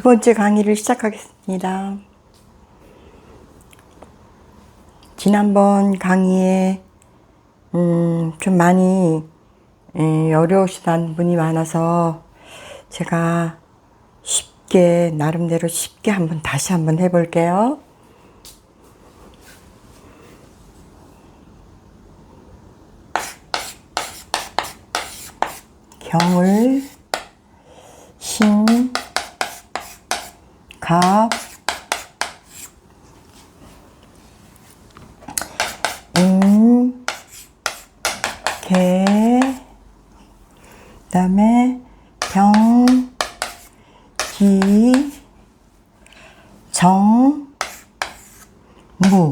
번째 강의를 시작하겠습니다. 지난번 강의에 좀 많이 어려우시다는 분이 많아서 제가 쉽게, 나름대로 쉽게 다시 한번 해볼게요. 경을, 신, 갑, 인, 개, 그 다음에 병, 기, 정, 무.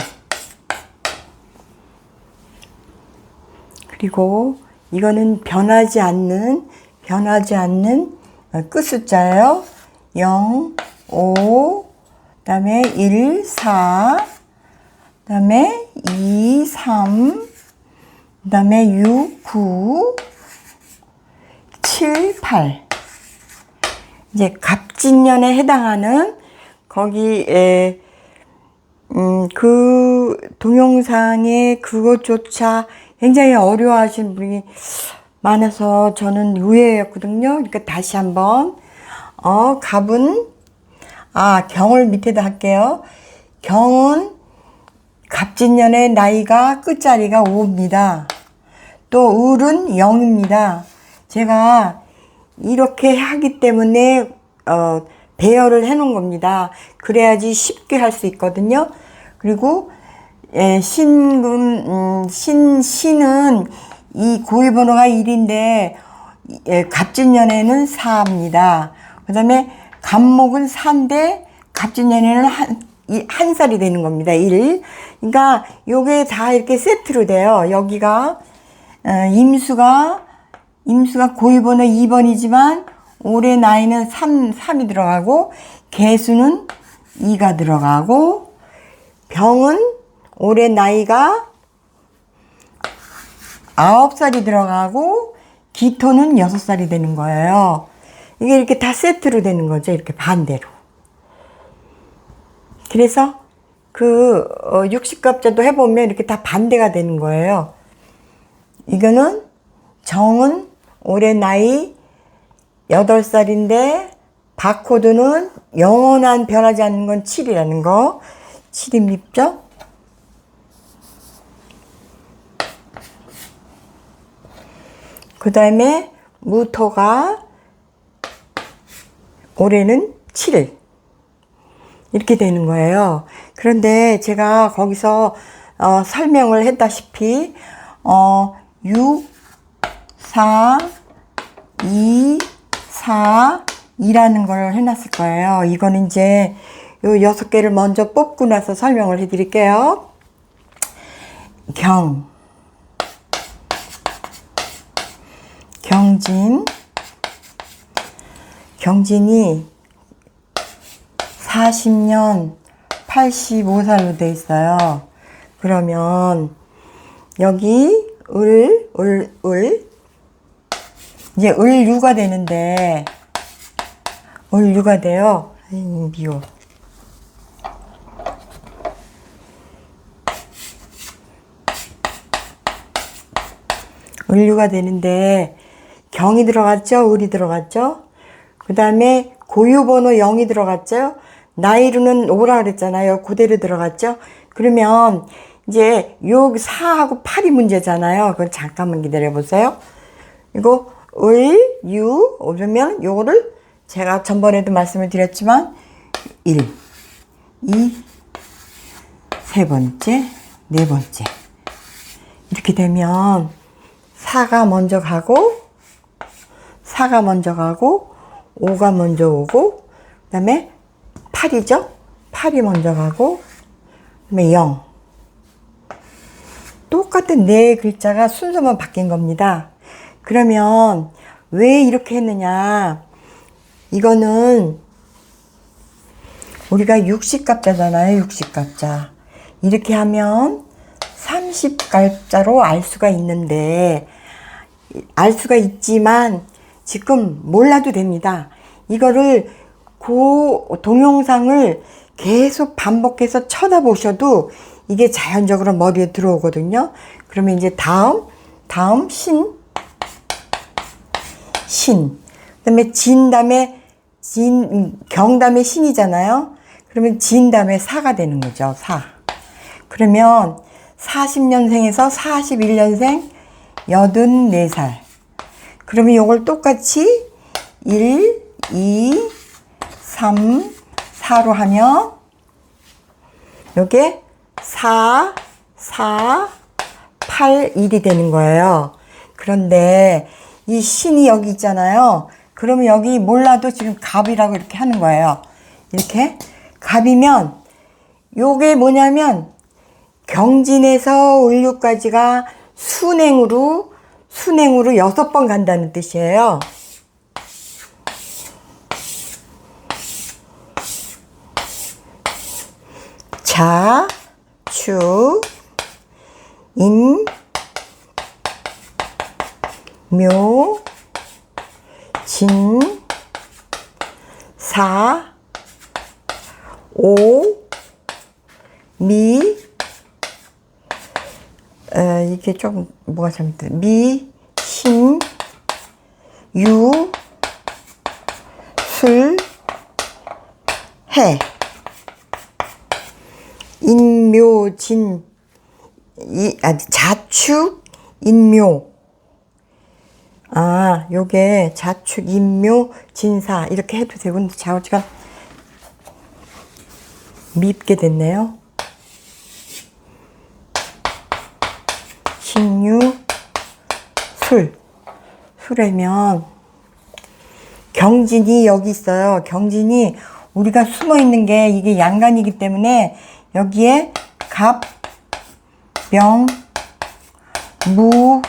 그리고 이거는 변하지 않는 끝숫자예요. 0, 5, 그 다음에 1, 4, 그 다음에 2, 3, 그 다음에 6, 9, 7, 8. 이제 갑진년에 해당하는 거기에 그 동영상에 그것조차 굉장히 어려워하시는 분이 많아서 저는 의외였거든요. 그러니까 다시 한번 갑은 경을 밑에다 할게요. 경은 갑진년의 나이가 끝자리가 5입니다. 또 을은 0입니다. 제가 이렇게 하기 때문에 배열을 해 놓은 겁니다. 그래야지 쉽게 할 수 있거든요. 그리고 신은 이 고유번호가 1인데 갑진년에는 4입니다. 그 다음에 갑목은 4인데 갑진년에는 한 살이 되는 겁니다. 1. 그러니까 요게 다 이렇게 세트로 돼요. 여기가 임수가 고유번호 2번이지만 올해 나이는 3이 들어가고, 개수는 2가 들어가고, 병은 올해 나이가 9살이 들어가고, 기토는 6살이 되는 거예요. 이게 이렇게 다 세트로 되는 거죠. 이렇게 반대로. 그래서 그 60갑자도 해보면 이렇게 다 반대가 되는 거예요. 이거는 정은 올해 나이 8살인데 바코드는 영원한 변하지 않는 건 7이라는 거. 7입니다. 그 다음에 무토가 올해는 7 이렇게 되는 거예요. 그런데 제가 거기서 설명을 했다시피 6, 4, 2, 4, 2라는 걸 해놨을 거예요. 이거는 이제 요 6개를 먼저 뽑고 나서 설명을 해드릴게요. 경진이 40년 85살로 돼 있어요. 그러면 여기 이제 을유가 되는데, 을유가 돼요. 미워. 을유가 되는데 경이 들어갔죠? 을이 들어갔죠? 그 다음에 고유번호 0이 들어갔죠? 나이로는 5라 그랬잖아요. 그대로 들어갔죠? 그러면 이제 요 4하고 8이 문제잖아요. 그건 잠깐만 기다려보세요. 이거 을, 유 오면 요거를 제가 전번에도 말씀을 드렸지만 1, 2, 세 번째, 네 번째 이렇게 되면 4가 먼저 가고 5가 먼저 오고, 그 다음에 8이죠? 8이 먼저 가고, 그 다음에 0. 똑같은 네 글자가 순서만 바뀐 겁니다. 그러면 왜 이렇게 했느냐? 이거는 우리가 60갑자잖아요. 60갑자. 이렇게 하면 30갑자로 알 수가 있는데, 알 수가 있지만 지금 몰라도 됩니다. 이거를 그 동영상을 계속 반복해서 쳐다보셔도 이게 자연적으로 머리에 들어오거든요. 그러면 이제 다음 신. 그다음에 진 다음에 경 다음에 신이잖아요. 그러면 진 다음에 사가 되는 거죠. 사. 그러면 40년생에서 41년생 84살. 그러면 이걸 똑같이 1, 2, 3, 4로 하면 요게 4, 4, 8, 1이 되는 거예요. 그런데 이 신이 여기 있잖아요. 그러면 여기 몰라도 지금 갑이라고 이렇게 하는 거예요. 이렇게 갑이면 요게 뭐냐면 경진에서 을류까지가 순행으로 6번 간다는 뜻이에요. 자, 추, 인, 묘, 진, 사, 오, 미, 이게 좀 뭐가 잘못돼. 미, 신, 유, 술, 해. 인묘, 진, 자축, 인묘. 요게 자축, 인묘, 진사. 이렇게 해도 되고, 근데 자오지가 밉게 됐네요. 신유, 술이면 경진이 여기 있어요. 경진이 우리가 숨어 있는 게 이게 양간이기 때문에 여기에 갑, 명, 무,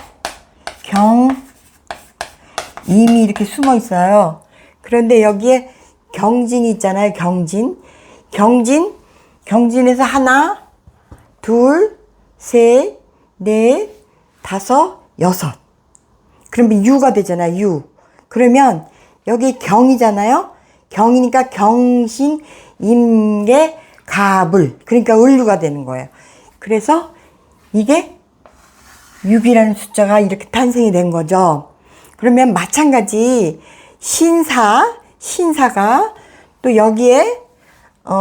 경, 임이 이렇게 숨어 있어요. 그런데 여기에 경진이 있잖아요. 경진에서 하나, 둘, 셋, 넷, 다섯, 여섯. 그러면 유가 되잖아요. 유. 그러면 여기 경이잖아요. 경이니까 경신, 임계, 갑을. 그러니까 을류가 되는 거예요. 그래서 이게 6이라는 숫자가 이렇게 탄생이 된 거죠. 그러면 마찬가지 신사가 또 여기에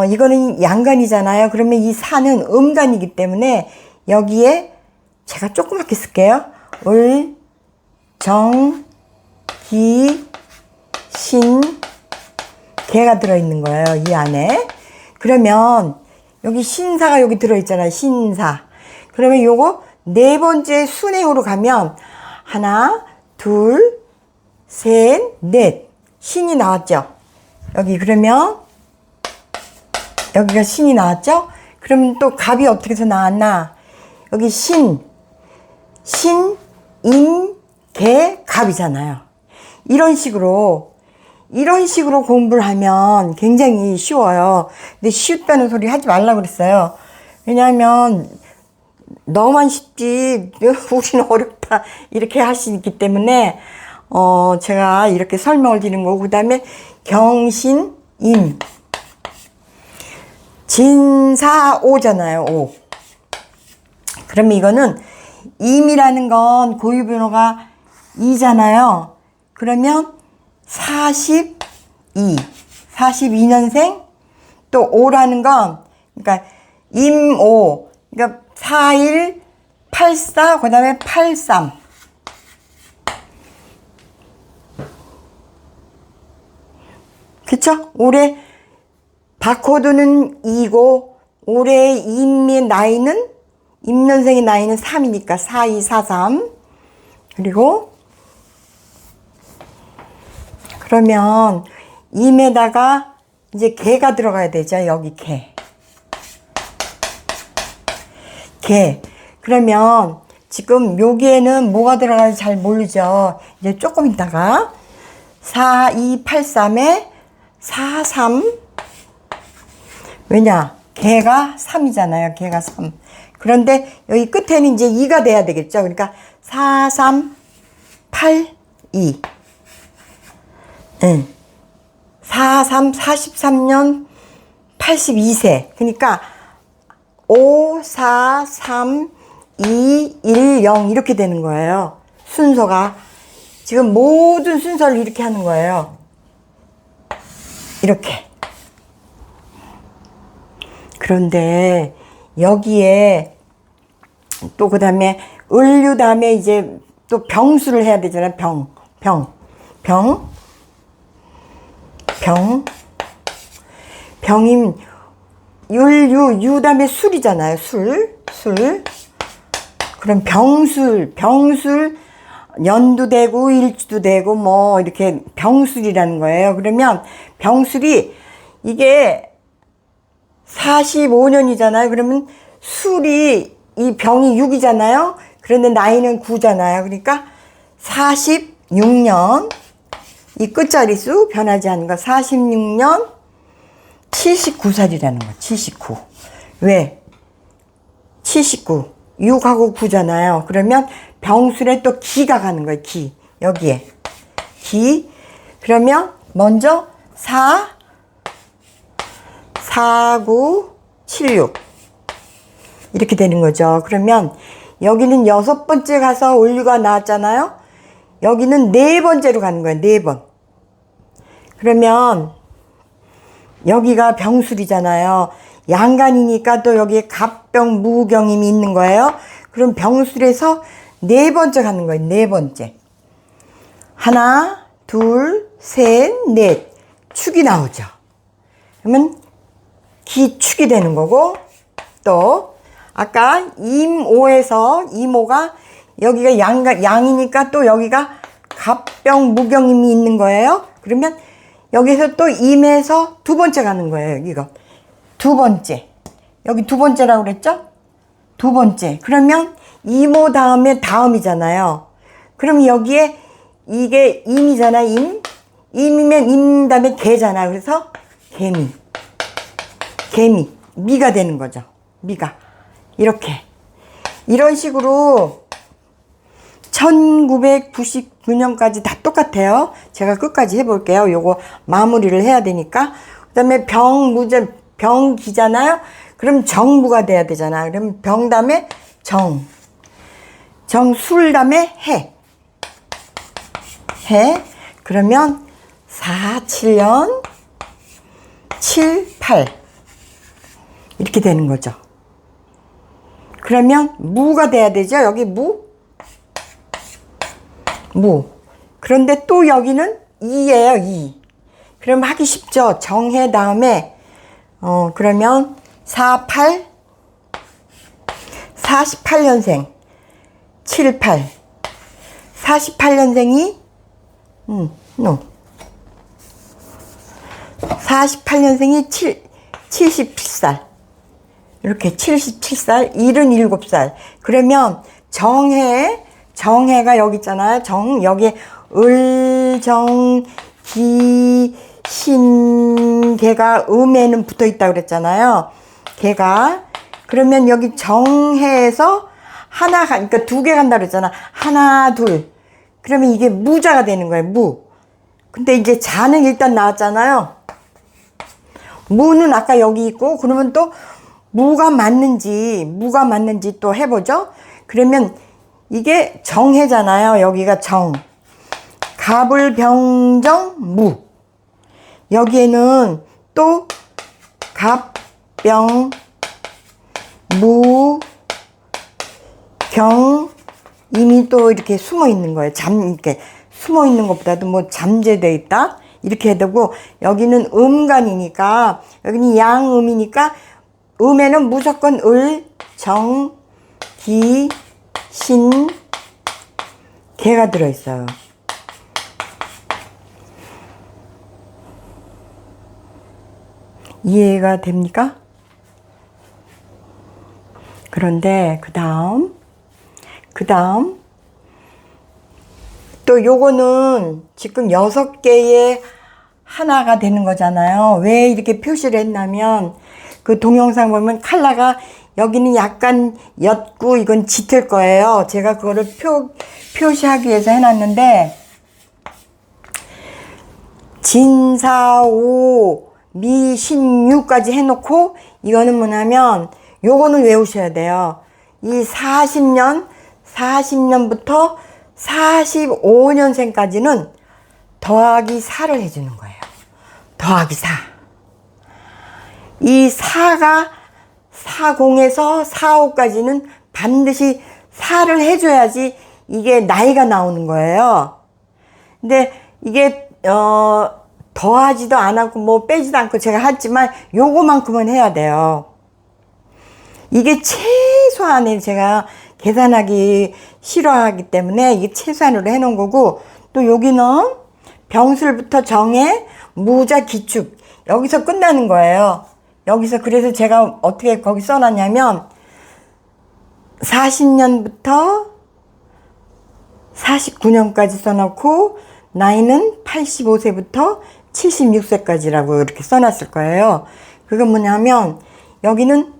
이거는 양간이잖아요. 그러면 이 사는 음간이기 때문에 여기에 제가 조그맣게 쓸게요. 을, 정, 기, 신, 개가 들어있는 거예요. 이 안에. 그러면 여기 신사가 여기 들어있잖아요. 신사. 그러면 요거 네 번째 순행으로 가면 하나, 둘, 셋, 넷. 신이 나왔죠. 여기 그러면 여기가 신이 나왔죠. 그러면 또 갑이 어떻게 해서 나왔나. 여기 신, 임, 개, 갑이잖아요. 이런 식으로 공부를 하면 굉장히 쉬워요. 근데 쉽다는 소리 하지 말라고 그랬어요. 왜냐하면 너만 쉽지 우리는 어렵다 이렇게 하시기 때문에 제가 이렇게 설명을 드리는 거고, 그 다음에 경신, 임, 진사, 오잖아요. 오. 그러면 이거는 임이라는 건 고유번호가 2잖아요. 그러면 42년생, 또 5라는 건, 그러니까 임오, 그러니까 41, 84, 그 다음에 83. 그쵸? 올해 바코드는 2고, 올해 임의 나이는, 임년생의 나이는 3이니까 4243. 그리고 그러면 임에다가 이제 개가 들어가야 되죠. 여기 개. 그러면 지금 여기에는 뭐가 들어가는지 잘 모르죠. 이제 조금 있다가 4283에 43. 왜냐? 개가 3이잖아요. 개가 3. 그런데 여기 끝에는 이제 2가 돼야 되겠죠. 그러니까 4382. 4382. 43년 82세. 그러니까 5, 4, 3, 2, 1, 0 이렇게 되는 거예요. 순서가. 지금 모든 순서를 이렇게 하는 거예요. 이렇게. 그런데 여기에 또 그 다음에 을류 다음에 이제 또 병수를 해야 되잖아요. 병임 유 다음에 술이잖아요. 술. 그럼 병술 년도 되고 일주도 되고 뭐 이렇게 병술이라는 거예요. 그러면 병술이 이게 45년이잖아요. 그러면 술이 이 병이 6이잖아요. 그런데 나이는 9잖아요. 그러니까 46년 이 끝자리수 변하지 않는 거 46년 79살이라는 거. 79. 왜? 79. 6하고 9잖아요. 그러면 병술에 또 기가 가는 거예요. 기. 여기에. 기. 그러면 먼저 4976 이렇게 되는 거죠. 그러면 여기는 6번째 가서 을류가 나왔잖아요. 여기는 4번째로 가는 거예요. 4번. 그러면 여기가 병술이잖아요. 양간이니까 또 여기에 갑병, 무경임이 있는 거예요. 그럼 병술에서 4번째 가는 거예요. 4번째. 하나, 둘, 셋, 넷. 축이 나오죠. 그러면 기축이 되는 거고, 또 아까 임오에서 임오가 여기가 양이니까 또 여기가 갑병, 무경임이 있는 거예요. 그러면 여기서 또 임에서 2번째 가는 거예요. 이거 2번째. 여기 2번째라고 그랬죠? 2번째. 그러면 임오 다음에 다음이잖아요. 그럼 여기에 이게 임이잖아. 임이면 임 다음에 개잖아. 그래서 개미 미가 되는 거죠. 미가 이렇게 이런 식으로 1999년까지 다 똑같아요. 제가 끝까지 해볼게요. 요거 마무리를 해야 되니까. 그 다음에 병기잖아요. 그럼 정부가 돼야 되잖아. 그럼 병 다음에 술 다음에 해. 그러면 47년 7, 8 이렇게 되는 거죠. 그러면 무가 돼야 되죠. 여기 무. 그런데 또 여기는 2예요. 2. 그럼 하기 쉽죠. 정해 다음에 그러면 48년생 7, 8 48년생이 48년생이 77살 이렇게 77살 77살 그러면 정해가 여기 있잖아요. 여기에 개가 음에는 붙어 있다고 그랬잖아요. 개가 그러면 여기 정해에서 그러니까 2개 간다 그랬잖아. 하나, 둘. 그러면 이게 무자가 되는 거예요. 무. 근데 이제 자는 일단 나왔잖아요. 무는 아까 여기 있고 그러면 또 무가 맞는지 또 해보죠. 그러면 이게 정해잖아요. 여기가 갑을병정 무. 여기에는 또 갑병 무 경 이미 또 이렇게 숨어 있는 거예요. 이렇게 숨어 있는 것보다도 뭐 잠재되어 있다 이렇게 해야 되고 여기는 음간이니까 여기는 양음이니까 음에는 무조건 을, 정, 기, 신, 개가 들어있어요. 이해가 됩니까? 그런데 그 다음 또 요거는 지금 6개의 하나가 되는 거잖아요. 왜 이렇게 표시를 했냐면 그 동영상 보면 컬러가 여기는 약간 옅고 이건 짙을 거예요. 제가 그거를 표시하기 위해서 해놨는데 진사오 미신유까지 해놓고 이거는 뭐냐면 요거는 외우셔야 돼요. 이 40년부터 45년생까지는 더하기 4를 해주는 거예요. 더하기 4. 이 4가 40에서 45까지는 반드시 4를 해줘야지 이게 나이가 나오는 거예요. 근데 이게 더하지도 안 하고 뭐 빼지도 않고 제가 했지만 요거만큼은 해야 돼요. 이게 최소한을 제가 계산하기 싫어하기 때문에 이게 최소한으로 해놓은 거고, 또 여기는 병술부터 정해, 무자, 기축 여기서 끝나는 거예요. 여기서 그래서 제가 어떻게 거기 써놨냐면 40년부터 49년까지 써놓고 나이는 85세부터 76세까지라고 이렇게 써놨을 거예요. 그건 뭐냐면 여기는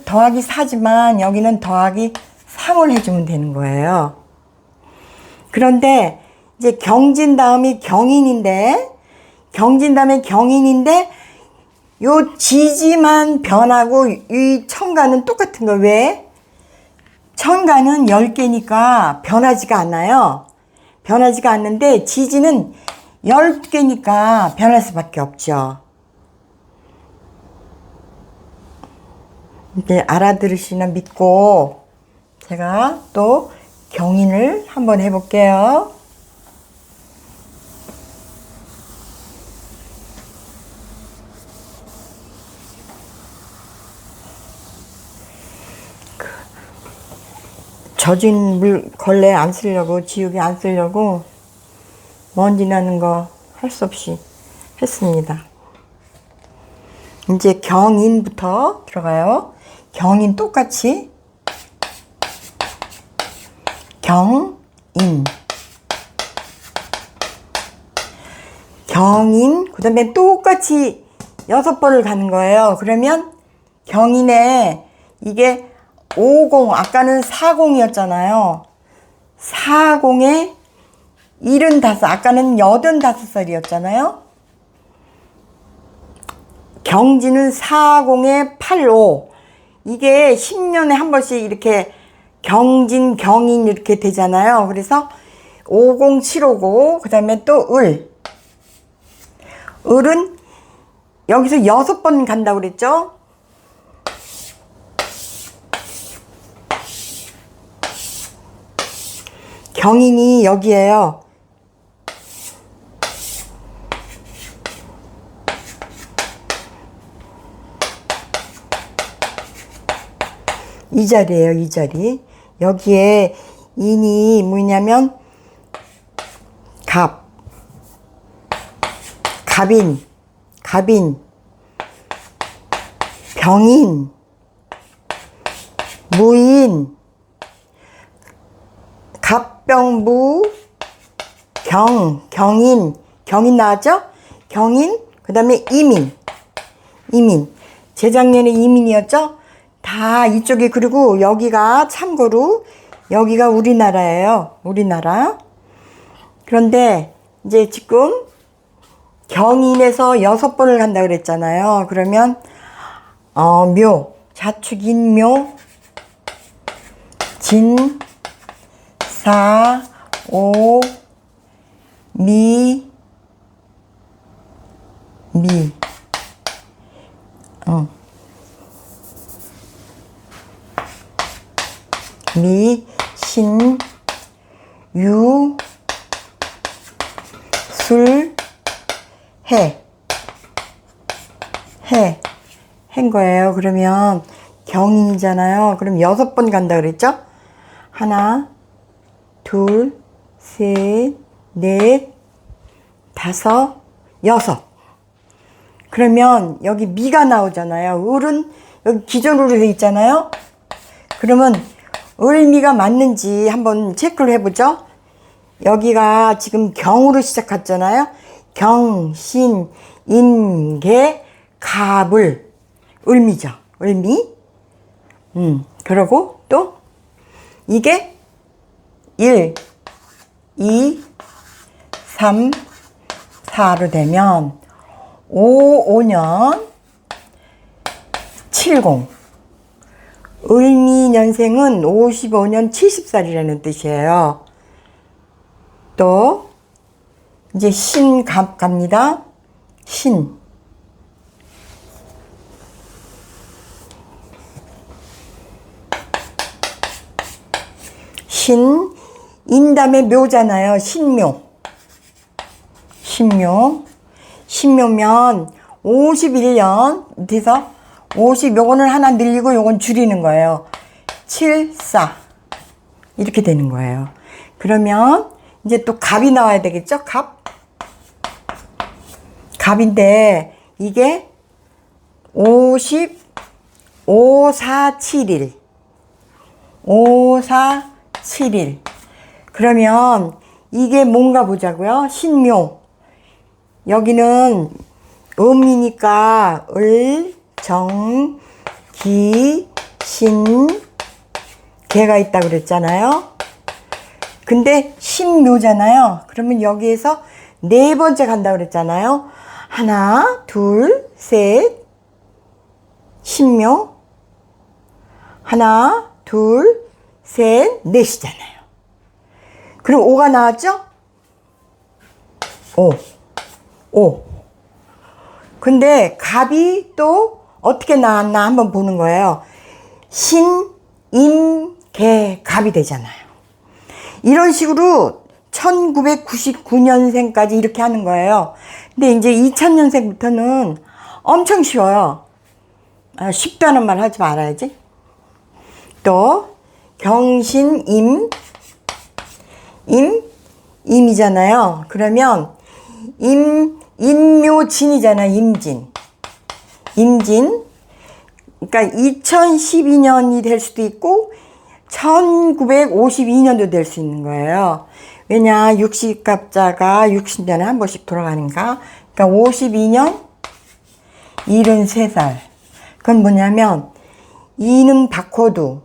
더하기 4지만 여기는 더하기 3을 해주면 되는 거예요. 그런데 이제 경진 다음이 경인인데 요 지지만 변하고 이 천간은 똑같은 거. 왜? 천간은 10개니까 변하지가 않아요. 변하지가 않는데 지지는 10개니까 변할 수밖에 없죠. 이제 알아들으시나 믿고 제가 또 경인을 한번 해볼게요. 젖은 걸레 안 쓰려고, 지우개 안 쓰려고 먼지 나는 거 할 수 없이 했습니다. 이제 경인부터 들어가요. 경인 똑같이 경인 그 다음에 똑같이 6번을 가는 거예요. 그러면 경인에 이게 50, 아까는 40이었잖아요. 40에 75, 아까는 85살이었잖아요. 경진은 40에 85. 이게 10년에 한 번씩 이렇게 경진, 경인 이렇게 되잖아요. 그래서 50, 759, 그 다음에 또 을. 을은 여기서 6번 간다고 그랬죠? 경인이 여기에요. 이 자리예요, 이 자리. 여기에 인이 뭐냐면 갑인, 병인, 무인, 갑병무, 경인 나왔죠? 경인, 그 다음에 이민. 재작년에 이민이었죠? 다 이쪽에. 그리고 여기가 참고로 여기가 우리나라예요. 우리나라. 그런데 이제 지금 경인에서 6번을 간다 그랬잖아요. 그러면 묘, 자축인묘, 진, 사, 오, 미, 신, 유, 술, 한 거예요. 그러면 경인이잖아요. 그럼 6번 간다 그랬죠? 하나, 둘, 셋, 넷, 다섯, 여섯. 그러면 여기 미가 나오잖아요. 을은 여기 기존으로 돼 있잖아요. 그러면 을미가 맞는지 한번 체크를 해보죠. 여기가 지금 경으로 시작했잖아요. 경, 신, 임계, 갑을. 을미죠. 을미. 그러고 또 이게 1, 2, 3, 4로 되면 55년 70. 을미 년생은 55년 70살이라는 뜻이에요. 또 이제 신 갑니다. 신. 신, 인담의 묘잖아요. 신묘. 신묘면 51년, 밑에서 50, 요거는 하나 늘리고 요건 줄이는 거예요. 74. 이렇게 되는 거예요. 그러면 이제 또 갑이 나와야 되겠죠? 갑인데 이게 50, 5, 4, 7일. 5, 4, 7일. 그러면 이게 뭔가 보자고요. 신묘. 여기는 음이니까 을, 정, 기, 신, 개가 있다고 그랬잖아요. 근데 신묘잖아요. 그러면 여기에서 네 번째 간다고 그랬잖아요. 하나, 둘, 셋, 신묘. 하나, 둘, 셋, 넷이잖아요. 그럼 5가 나왔죠? 5. 근데 갑이 또 어떻게 나왔나 한번 보는 거예요. 신, 임, 개, 갑이 되잖아요. 이런 식으로 1999년생까지 이렇게 하는 거예요. 근데 이제 2000년생부터는 엄청 쉬워요. 쉽다는 말 하지 말아야지. 또 경신, 임이잖아요. 그러면 임묘진이잖아요. 임진. 그러니까 2012년이 될 수도 있고 1952년도 될 수 있는 거예요. 왜냐 60갑자가 60년에 한 번씩 돌아가니까. 그러니까 52년 73살. 그건 뭐냐면 이는 박호두,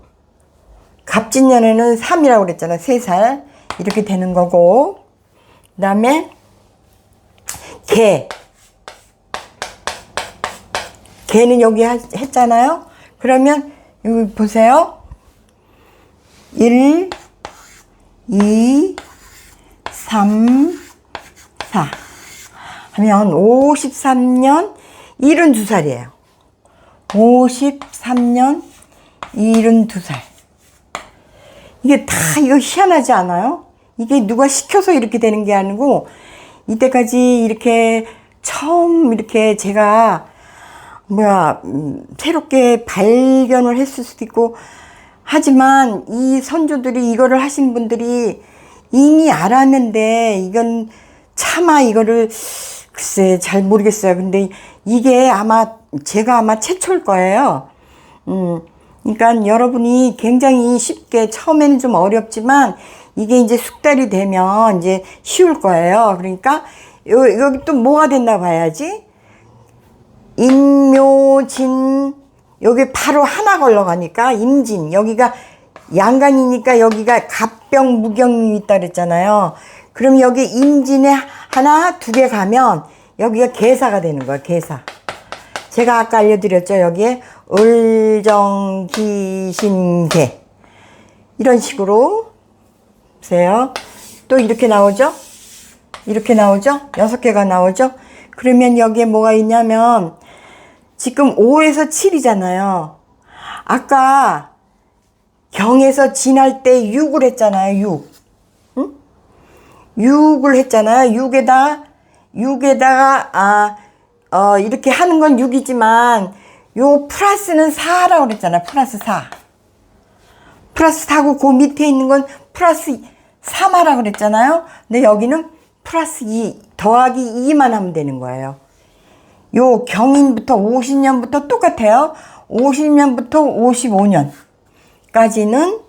갑진년에는 3이라고 그랬잖아. 3살 이렇게 되는 거고, 그 다음에 개는 여기 했잖아요. 그러면 여기 보세요. 1, 2, 3, 4 하면 53년 72살이에요. 53년 72살. 이게 다 이거 희한하지 않아요? 이게 누가 시켜서 이렇게 되는 게 아니고 이때까지 이렇게 처음 이렇게 제가 새롭게 발견을 했을 수도 있고, 하지만 이 선조들이 이거를 하신 분들이 이미 알았는데 이건 차마 이거를 글쎄 잘 모르겠어요. 근데 이게 제가 아마 최초일 거예요. 그러니까 여러분이 굉장히 쉽게, 처음에는 좀 어렵지만 이게 이제 숙달이 되면 이제 쉬울 거예요. 그러니까 여기 또 뭐가 됐나 봐야지. 임묘진, 여기 바로 하나 걸러가니까 임진, 여기가 양간이니까 여기가 갑병 무경이 있다 그랬잖아요. 그럼 여기 임진에 하나, 두 개 가면 여기가 계사가 되는 거예요. 계사. 제가 아까 알려드렸죠. 여기에 을정기신개 이런 식으로 보세요. 또 이렇게 나오죠. 이렇게 나오죠. 6개가 나오죠. 그러면 여기에 뭐가 있냐면 지금 5에서 7이잖아요. 아까 경에서 진할 때 6을 했잖아요. 6. 응? 6을 했잖아요. 6에다가 이렇게 하는 건 6이지만 요 플러스는 4라고 그랬잖아요. 플러스 4. 플러스 4고 그 밑에 있는 건 플러스 3하라고 그랬잖아요. 근데 여기는 플러스 2 더하기 2만 하면 되는 거예요. 요 경인부터 50년부터 똑같아요. 50년부터 55년까지는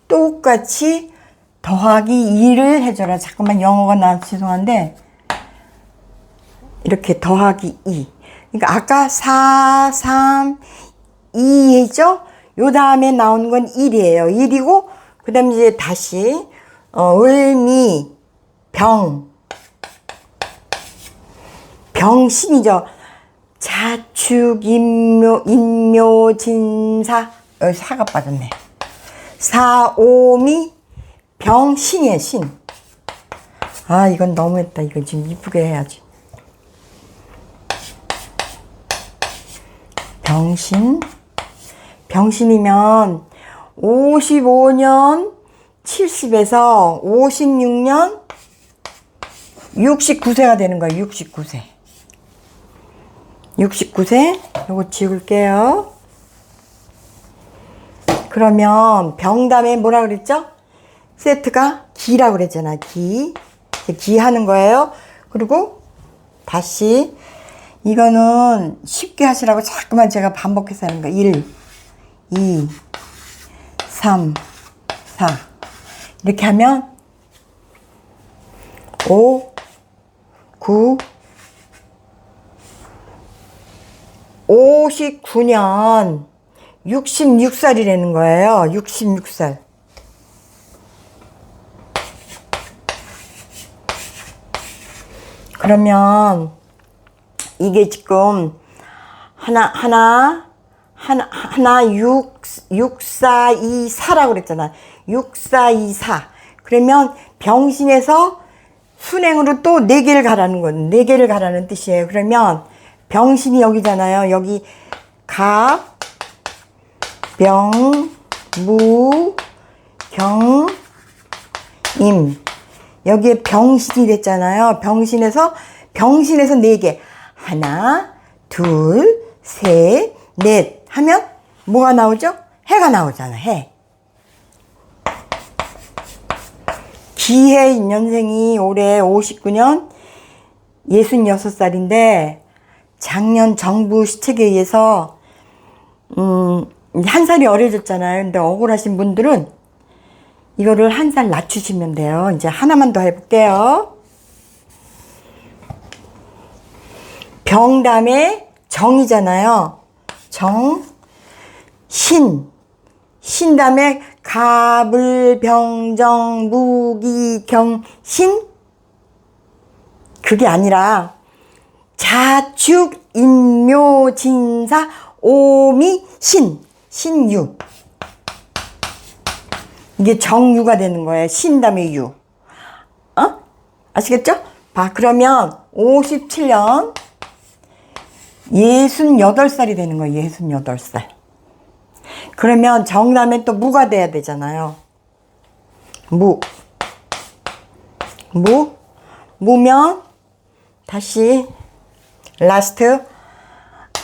똑같이 더하기 2를 해줘라. 잠깐만 영어가 나와서 죄송한데 이렇게 더하기 2. 그러니까 아까 4, 3, 2죠? 요 다음에 나오는 건 1이에요. 1이고 그 다음에 이제 다시 을미, 병, 병신이죠. 자축, 인묘, 진사. 여기 사가 빠졌네. 사오미, 병신이에요, 신. 아, 이건 너무했다. 이거 지금 이쁘게 해야지. 병신. 병신이면 55년 70에서 56년 69세가 되는 거예요. 69세. 69세. 요거 지울게요. 그러면 병담에 뭐라 그랬죠? 세트가 기라고 그랬잖아. 기. 기 하는 거예요. 그리고 다시 이거는 쉽게 하시라고 자꾸만 제가 반복해서 하는 거. 1, 2, 3, 4 이렇게 하면 5, 9, 59년 66살이라는 거예요. 66살. 그러면 이게 지금 하나 6424라고 그랬잖아. 6424. 그러면 병신에서 순행으로 또 4개를 가라는 건 4개를 가라는 뜻이에요. 그러면 병신이 여기잖아요. 여기 갑, 병, 무, 경, 임. 여기에 병신이 됐잖아요. 병신에서 4개. 하나, 둘, 셋, 넷 하면 뭐가 나오죠? 해가 나오잖아. 해. 기해 년생이 올해 59년 66살인데 작년 정부 시책에 의해서 한 살이 어려졌잖아요. 근데 억울하신 분들은 이거를 한 살 낮추시면 돼요. 이제 하나만 더 해볼게요. 병담에 정이잖아요. 정, 신. 신 다음에 갑을, 병정, 무기, 경, 신. 그게 아니라 자축, 인묘, 진사, 오미, 신. 신유. 이게 정유가 되는 거예요. 신 다음에 유. 아시겠죠? 봐, 그러면 57년 68살이 되는 거예요. 68살. 그러면 정남에 또 무가 돼야 되잖아요. 무면 다시 라스트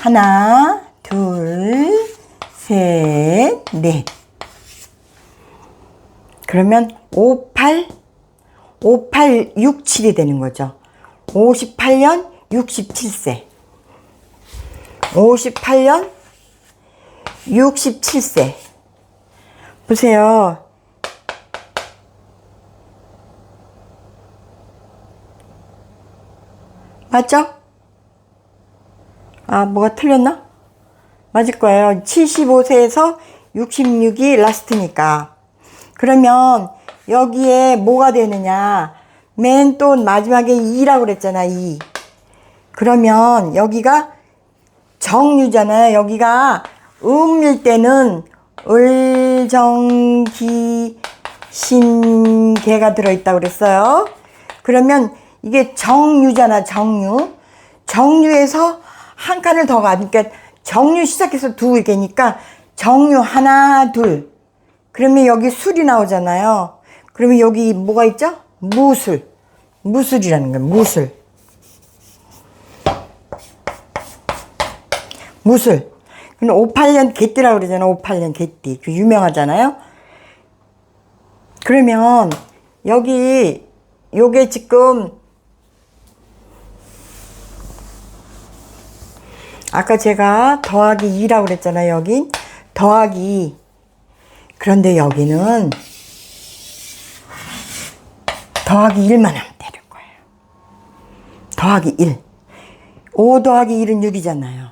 하나, 둘, 셋, 넷. 그러면 5867이 되는 거죠. 58년 67세. 58년 67세. 보세요. 맞죠? 아, 뭐가 틀렸나? 맞을 거예요. 75세에서 66이 라스트니까. 그러면 여기에 뭐가 되느냐? 맨 또 마지막에 2라고 그랬잖아. 2. 그러면 여기가 정유잖아요. 여기가 음일 때는 을정기 신개가 들어있다고 그랬어요. 그러면 이게 정유잖아. 정유에서 한 칸을 더 가. 그러니까 정유 시작해서 2개니까 정유 하나, 둘. 그러면 여기 술이 나오잖아요. 그러면 여기 뭐가 있죠? 무술이라는 거예요. 무술. 근데 58년 개띠라고 그러잖아. 58년 개띠. 그 유명하잖아요. 그러면 여기 요게 지금 아까 제가 더하기 2라고 그랬잖아요. 여긴 더하기 2. 그런데 여기는 더하기 1만 하면 되는 거예요. 더하기 1. 5 더하기 1은 6이잖아요.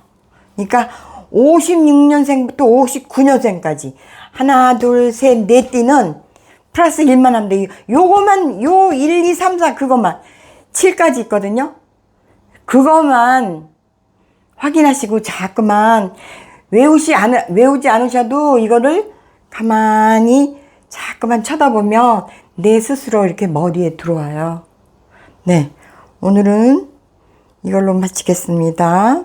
그러니까 56년생부터 59년생까지 하나, 둘, 셋, 넷 띠는 플러스 1만 하면 돼요. 요거만, 요 1, 2, 3, 4 그것만 7까지 있거든요. 그것만 확인하시고 자꾸만 외우지 않으셔도 이거를 가만히 자꾸만 쳐다보면 내 스스로 이렇게 머리에 들어와요. 네, 오늘은 이걸로 마치겠습니다.